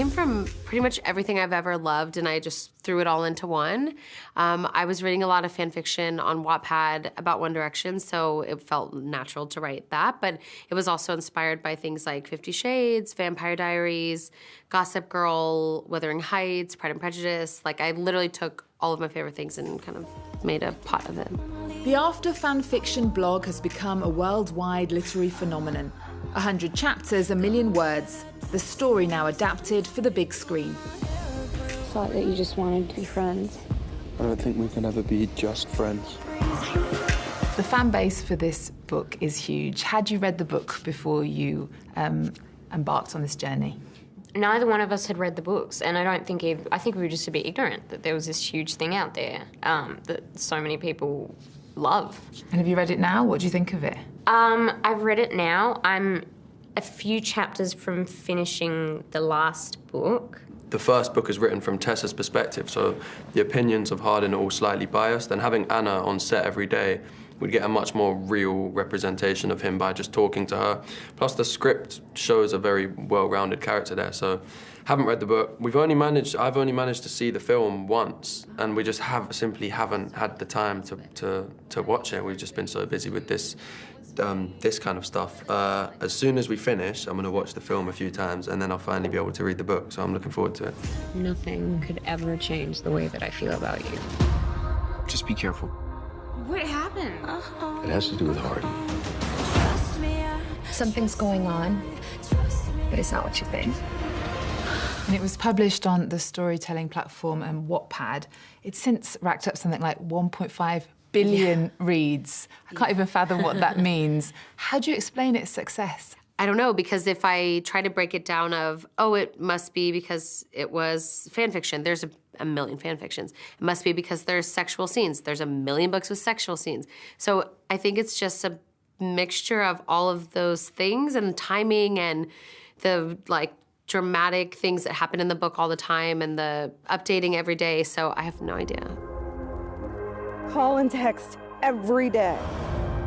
Came from pretty much everything I've ever loved, and I just threw it all into one. I was reading a lot of fan fiction on Wattpad about One Direction, so it felt natural to write that, but it was also inspired by things like 50 Shades, Vampire Diaries, Gossip Girl, Wuthering Heights, Pride and Prejudice. Like, I literally took all of my favorite things and kind of made a pot of it. The After Fan Fiction blog has become a worldwide literary phenomenon. 100 chapters, a million words. The story now adapted for the big screen. Thought that you just wanted to be friends. I don't think we can ever be just friends. The fan base for this book is huge. Had you read the book before you embarked on this journey? Neither one of us had read the books, and I think we were just a bit ignorant that there was this huge thing out there that so many people love. And have you read it now? What do you think of it? I've read it now. I'm a few chapters from finishing the last book. The first book is written from Tessa's perspective, so the opinions of Hardin are all slightly biased, and having Anna on set every day, we'd get a much more real representation of him by just talking to her. Plus the script shows a very well-rounded character there, so haven't read the book. I've only managed to see the film once, and we just simply haven't had the time to watch it. We've just been so busy with this kind of stuff. As soon as we finish, I'm gonna watch the film a few times, and then I'll finally be able to read the book, so I'm looking forward to it. Nothing could ever change the way that I feel about you. Just be careful. What happened? It has to do with Hardin. Something's going on, but it's not what you think. And it was published on the storytelling platform Wattpad. It's since racked up something like 1.5 billion reads. I can't even fathom what that means. How do you explain its success? I don't know, because if I try to break it down of, oh, it must be because it was fan fiction. There's a million fan fictions. It must be because there's sexual scenes. There's a million books with sexual scenes. So I think it's just a mixture of all of those things and timing and the, like, dramatic things that happen in the book all the time and the updating every day. So I have no idea. Call and text every day.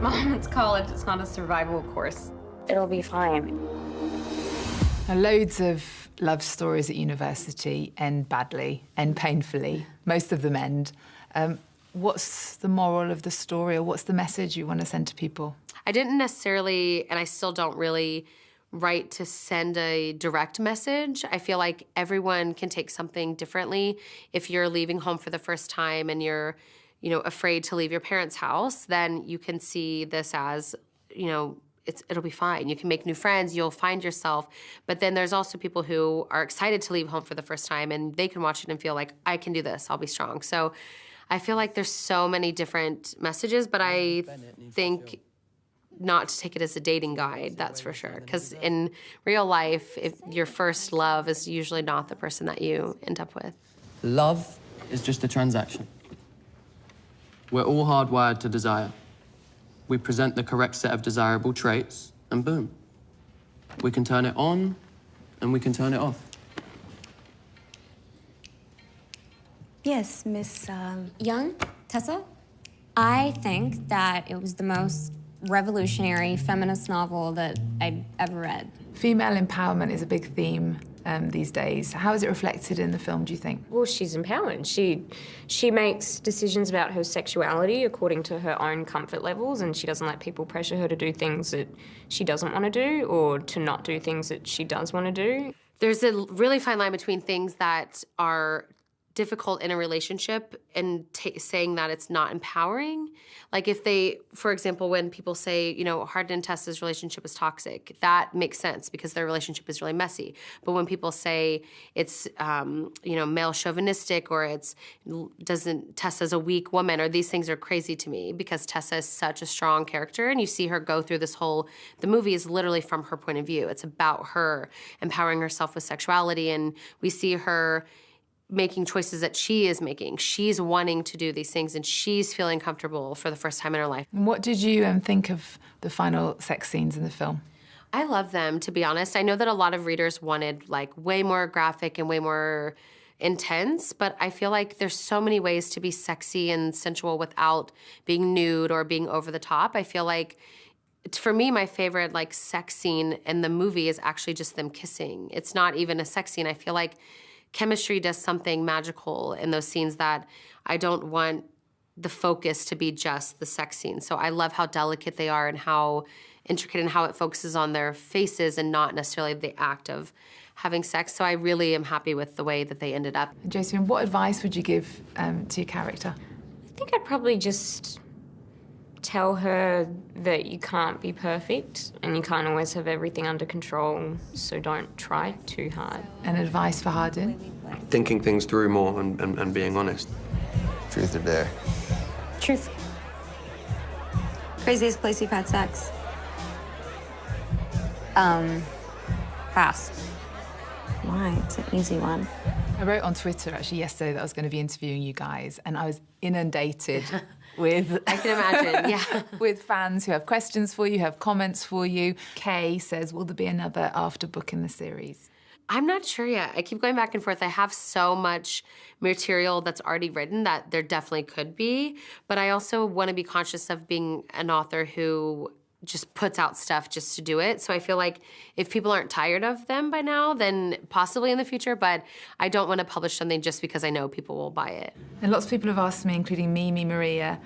Mom, it's college. It's not a survival course. It'll be fine. Now, loads of love stories at university end badly, end painfully. Most of them end. What's the moral of the story, or what's the message you want to send to people? I didn't necessarily, and I still don't really, write to send a direct message. I feel like everyone can take something differently. If you're leaving home for the first time and you're, afraid to leave your parents' house, then you can see this as, it'll be fine. You can make new friends, you'll find yourself. But then there's also people who are excited to leave home for the first time, and they can watch it and feel like, I can do this, I'll be strong. So I feel like there's so many different messages, but I think not to take it as a dating guide, that's for sure. Because in real life, if your first love is usually not the person that you end up with. Love is just a transaction. We're all hardwired to desire. We present the correct set of desirable traits, and boom. We can turn it on, and we can turn it off. Yes, Miss Young, Tessa? I think that it was the most revolutionary feminist novel that I'd ever read. Female empowerment is a big theme these days. How is it reflected in the film, do you think? Well, she's empowered. She makes decisions about her sexuality according to her own comfort levels, and she doesn't let people pressure her to do things that she doesn't want to do or to not do things that she does want to do. There's a really fine line between things that are difficult in a relationship and saying that it's not empowering. Like if they, for example, when people say, Hardin and Tessa's relationship is toxic, that makes sense because their relationship is really messy. But when people say it's, male chauvinistic or Tessa's a weak woman, or these things are crazy to me because Tessa is such a strong character, and you see her go through the movie is literally from her point of view. It's about her empowering herself with sexuality, and we see her making choices that she is making. She's wanting to do these things, and she's feeling comfortable for the first time in her life. And what did you think of the final sex scenes in the film? I love them, to be honest. I know that a lot of readers wanted way more graphic and way more intense, but I feel like there's so many ways to be sexy and sensual without being nude or being over the top. I feel like for me, my favorite like sex scene in the movie is actually just them kissing. It's not even a sex scene. I feel like chemistry does something magical in those scenes that I don't want the focus to be just the sex scene. So I love how delicate they are and how intricate and how it focuses on their faces and not necessarily the act of having sex. So I really am happy with the way that they ended up. Josephine, what advice would you give to your character? I think I'd probably just tell her that you can't be perfect and you can't always have everything under control, so don't try too hard. And advice for Hardin? Thinking things through more and being honest. Truth or dare? Truth. Craziest place you've had sex? Pass. Why? It's an easy one. I wrote on Twitter actually yesterday that I was going to be interviewing you guys, and I was inundated with... I can imagine, yeah. with fans who have questions for you, who have comments for you. Kay says, will there be another after book in the series? I'm not sure yet. I keep going back and forth. I have so much material that's already written that there definitely could be, but I also want to be conscious of being an author who just puts out stuff just to do it. So I feel like if people aren't tired of them by now, then possibly in the future, but I don't want to publish something just because I know people will buy it. And lots of people have asked me, including Mimi Maria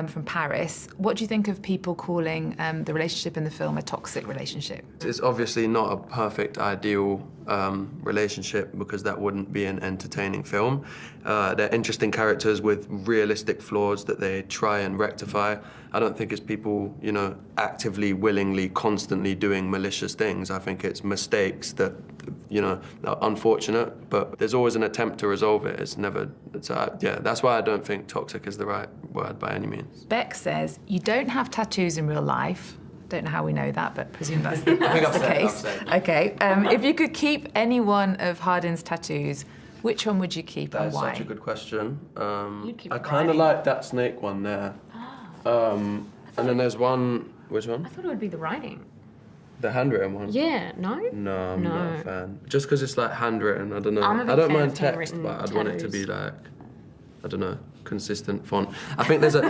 from Paris, what do you think of people calling the relationship in the film a toxic relationship? It's obviously not a perfect, ideal relationship because that wouldn't be an entertaining film. They're interesting characters with realistic flaws that they try and rectify. I don't think it's people, you know, actively, willingly, constantly doing malicious things. I think it's mistakes that, you know, are unfortunate, but there's always an attempt to resolve it. It's never, yeah, that's why I don't think toxic is the right word by any means. Beck says, you don't have tattoos in real life. Don't know how we know that, but presume that's the case. Okay, if you could keep any one of Hardin's tattoos, which one would you keep and why? That's such a good question. I kind of like that snake one there. And then there's one, which one? I thought it would be the writing. The handwritten one? Yeah, no? No, I'm not a fan. Just because it's like handwritten, I don't know. I'm a big I don't fan mind of text, handwritten but I'd want it to be tattoos. like, I don't know, consistent font. I think there's a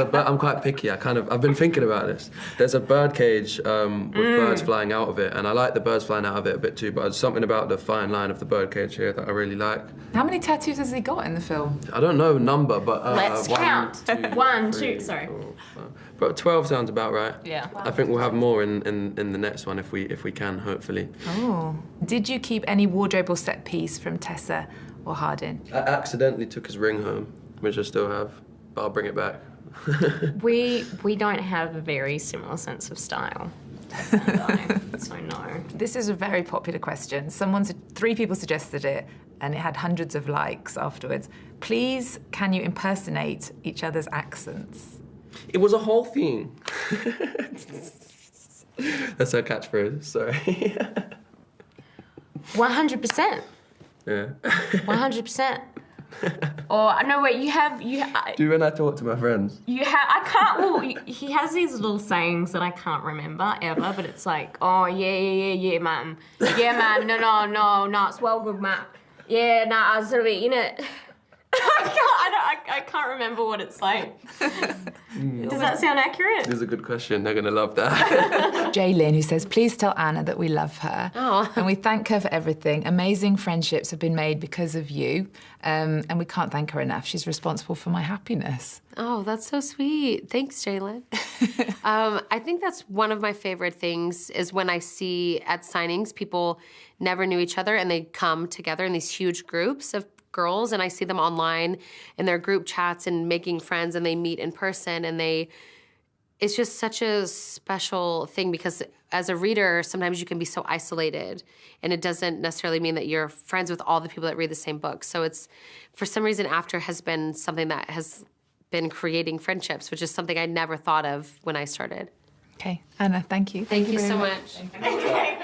bird, I'm quite picky, I've been thinking about this. There's a bird cage with birds flying out of it, and I like the birds flying out of it a bit too, but there's something about the fine line of the bird cage here that I really like. How many tattoos has he got in the film? I don't know number, but Let's count. 1, 2, sorry. 4, 5. But 12 sounds about right. Yeah. I think we'll have more in the next one if we can, hopefully. Oh. Did you keep any wardrobe or set piece from Tessa or Hardin? I accidentally took his ring home, which I still have, but I'll bring it back. We don't have a very similar sense of style. So no. This is a very popular question. 3 people suggested it, and it had hundreds of likes afterwards. Please, can you impersonate each other's accents? It was a whole thing. That's her catchphrase, sorry. 100%. Yeah. 100%. Or no, wait. Do when I talk to my friends? I can't. Well, he has these little sayings that I can't remember ever. But it's like, oh yeah, man. Yeah, man. No. It's well good, man. Yeah, no. I was sort of, you know. I can't remember what it's like. Does that sound accurate? This is a good question. They're going to love that. Jaylyn, who says, please tell Anna that we love her. Oh. And we thank her for everything. Amazing friendships have been made because of you. And we can't thank her enough. She's responsible for my happiness. Oh, that's so sweet. Thanks, Jaylyn. I think that's one of my favorite things is when I see at signings, people never knew each other and they come together in these huge groups of girls, and I see them online in their group chats and making friends, and they meet in person, and it's just such a special thing because as a reader, sometimes you can be so isolated, and it doesn't necessarily mean that you're friends with all the people that read the same book. So it's, for some reason, After has been something that has been creating friendships, which is something I never thought of when I started. Okay, Anna, thank you. Thank you very so much. much.